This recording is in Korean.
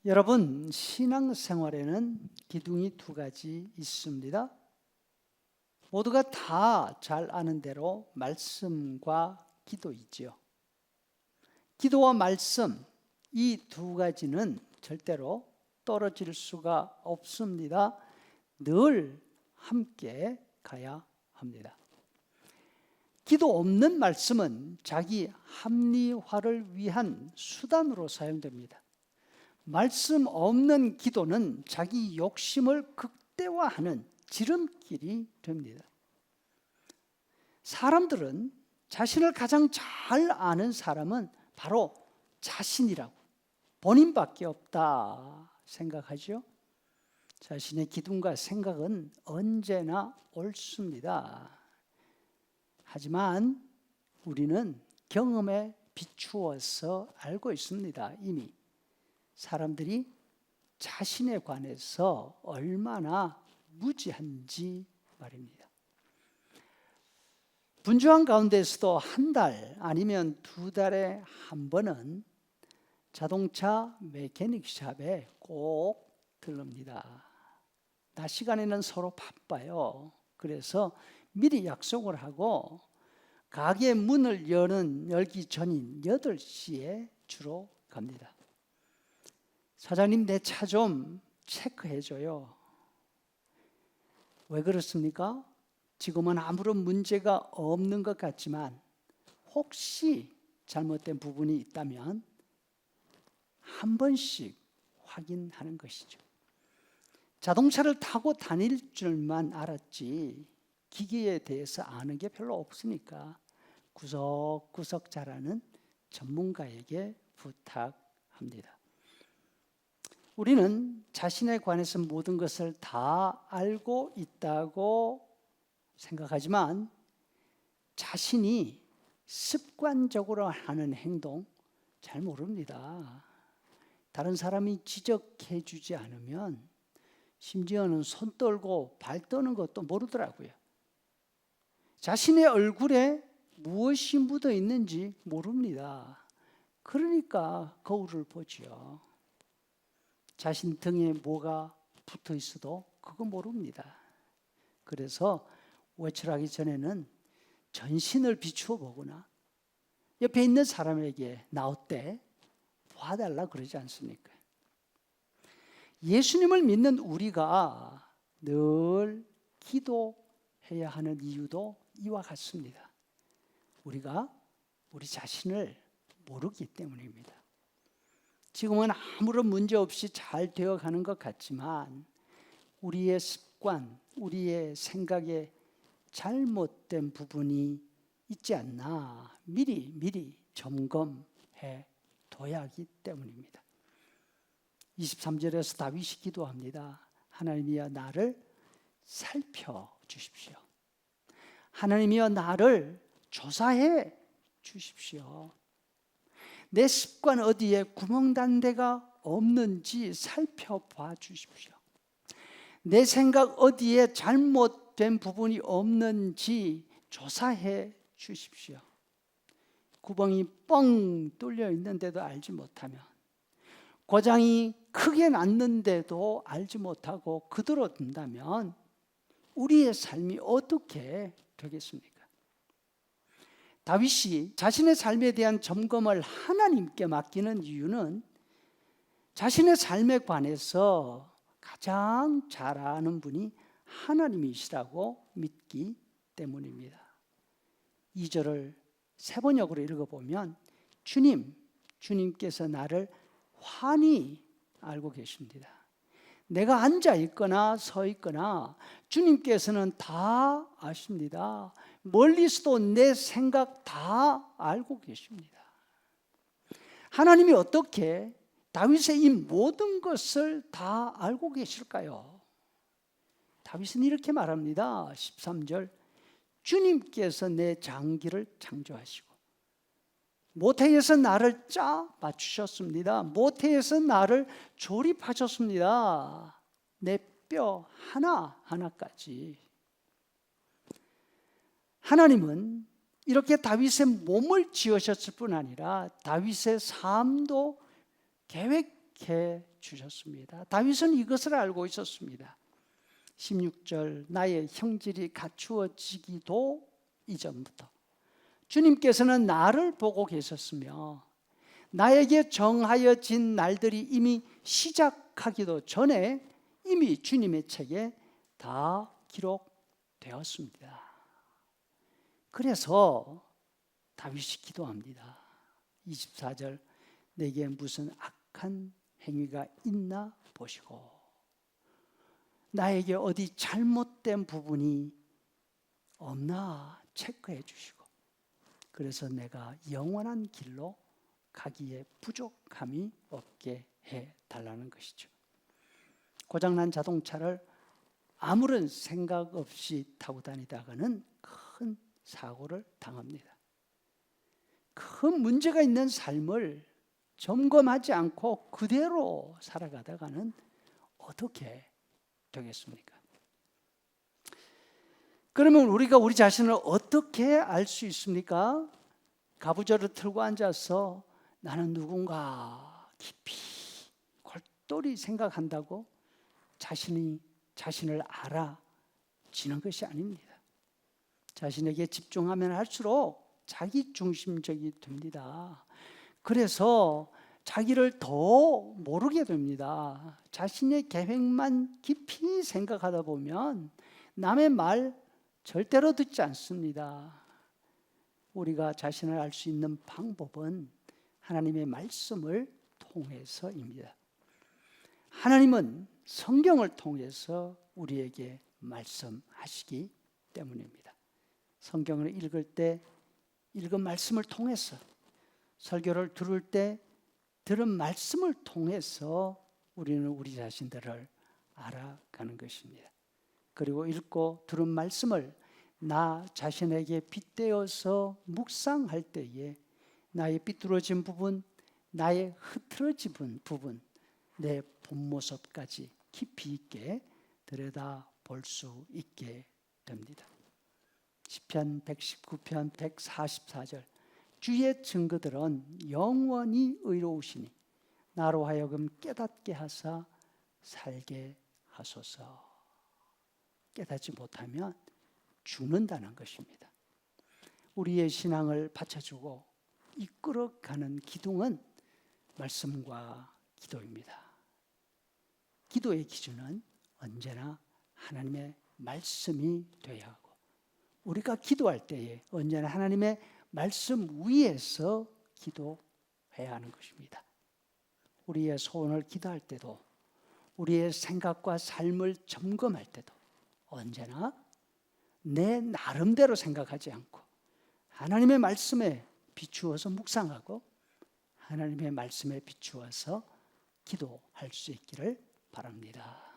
여러분, 신앙생활에는 기둥이 두 가지 있습니다. 모두가 다 잘 아는 대로 말씀과 기도이지요. 기도와 말씀, 이 두 가지는 절대로 떨어질 수가 없습니다. 늘 함께 가야 합니다. 기도 없는 말씀은 자기 합리화를 위한 수단으로 사용됩니다. 말씀 없는 기도는 자기 욕심을 극대화하는 지름길이 됩니다. 사람들은 자신을 가장 잘 아는 사람은 바로 자신이라고, 본인밖에 없다 생각하죠. 자신의 기둥과 생각은 언제나 옳습니다. 하지만 우리는 경험에 비추어서 알고 있습니다. 이미 사람들이 자신에 관해서 얼마나 무지한지 말입니다. 분주한 가운데서도 한 달 아니면 두 달에 한 번은 자동차 메케닉샵에 꼭 들릅니다. 낮 시간에는 서로 바빠요. 그래서 미리 약속을 하고 가게 문을 열기 전인 8시에 주로 갑니다. 사장님, 내 차 좀 체크해줘요. 왜 그렇습니까? 지금은 아무런 문제가 없는 것 같지만 혹시 잘못된 부분이 있다면 한 번씩 확인하는 것이죠. 자동차를 타고 다닐 줄만 알았지 기계에 대해서 아는 게 별로 없으니까 구석구석 잘 아는 전문가에게 부탁합니다. 우리는 자신에 관해서 모든 것을 다 알고 있다고 생각하지만 자신이 습관적으로 하는 행동 잘 모릅니다. 다른 사람이 지적해 주지 않으면 심지어는 손 떨고 발 떠는 것도 모르더라고요. 자신의 얼굴에 무엇이 묻어 있는지 모릅니다. 그러니까 거울을 보지요. 자신 등에 뭐가 붙어 있어도 그거 모릅니다. 그래서 외출하기 전에는 전신을 비추어 보거나 옆에 있는 사람에게 나 어때? 봐달라 그러지 않습니까? 예수님을 믿는 우리가 늘 기도해야 하는 이유도 이와 같습니다. 우리가 우리 자신을 모르기 때문입니다. 지금은 아무런 문제 없이 잘 되어가는 것 같지만 우리의 습관, 우리의 생각에 잘못된 부분이 있지 않나 미리 점검해 둬야 하기 때문입니다. 23절에서 다윗이 기도합니다. 하나님이여 나를 살펴주십시오. 하나님이여 나를 조사해 주십시오. 내 습관 어디에 구멍난 데가 없는지 살펴봐 주십시오. 내 생각 어디에 잘못된 부분이 없는지 조사해 주십시오. 구멍이 뻥 뚫려 있는데도 알지 못하면, 고장이 크게 났는데도 알지 못하고 그대로 둔다면 우리의 삶이 어떻게 되겠습니까? 다윗이 자신의 삶에 대한 점검을 하나님께 맡기는 이유는 자신의 삶에 관해서 가장 잘 아는 분이 하나님이시라고 믿기 때문입니다. 2절을 세 번역으로 읽어보면 주님께서 나를 환히 알고 계십니다. 내가 앉아 있거나 서 있거나 주님께서는 다 아십니다. 멀리서도 내 생각 다 알고 계십니다. 하나님이 어떻게 다윗의 이 모든 것을 다 알고 계실까요? 다윗은 이렇게 말합니다. 13절 주님께서 내 장기를 창조하시고 모태에서 나를 짜 맞추셨습니다. 모태에서 나를 조립하셨습니다. 내 뼈 하나하나까지. 하나님은 이렇게 다윗의 몸을 지으셨을 뿐 아니라 다윗의 삶도 계획 약속해 주셨습니다. 다윗은 이것을 알고 있었습니다. 16절 나의 형질이 갖추어지기도 이전부터 주님께서는 나를 보고 계셨으며 나에게 정하여진 날들이 이미 시작하기도 전에 이미 주님의 책에 다 기록되었습니다. 그래서 다윗이 기도합니다. 24절 내게 무슨 악한 행위가 있나 보시고 나에게 어디 잘못된 부분이 없나 체크해 주시고 그래서 내가 영원한 길로 가기에 부족함이 없게 해달라는 것이죠. 고장난 자동차를 아무런 생각 없이 타고 다니다가는 큰 사고를 당합니다. 큰 문제가 있는 삶을 점검하지 않고 그대로 살아가다가는 어떻게 되겠습니까? 그러면 우리가 우리 자신을 어떻게 알 수 있습니까? 가부좌를 틀고 앉아서 나는 누군가 깊이 골똘히 생각한다고 자신을 알아지는 것이 아닙니다. 자신에게 집중하면 할수록 자기중심적이 됩니다. 그래서 자기를 더 모르게 됩니다. 자신의 계획만 깊이 생각하다 보면 남의 말 절대로 듣지 않습니다. 우리가 자신을 알 수 있는 방법은 하나님의 말씀을 통해서입니다. 하나님은 성경을 통해서 우리에게 말씀하시기 때문입니다. 성경을 읽을 때 읽은 말씀을 통해서, 설교를 들을 때 들은 말씀을 통해서 우리는 우리 자신들을 알아가는 것입니다. 그리고 읽고 들은 말씀을 나 자신에게 빗대어서 묵상할 때에 나의 삐뚤어진 부분, 나의 흐트러진 부분, 내 본 모습까지 깊이 있게 들여다 볼 수 있게 됩니다. 시편 119편 144절 주의 증거들은 영원히 의로우시니 나로 하여금 깨닫게 하사 살게 하소서. 깨닫지 못하면 죽는다는 것입니다. 우리의 신앙을 받쳐주고 이끌어가는 기둥은 말씀과 기도입니다. 기도의 기준은 언제나 하나님의 말씀이 되어야 하고 우리가 기도할 때에 언제나 하나님의 말씀 위에서 기도해야 하는 것입니다. 우리의 소원을 기도할 때도 우리의 생각과 삶을 점검할 때도 언제나 내 나름대로 생각하지 않고 하나님의 말씀에 비추어서 묵상하고 하나님의 말씀에 비추어서 기도할 수 있기를 바랍니다.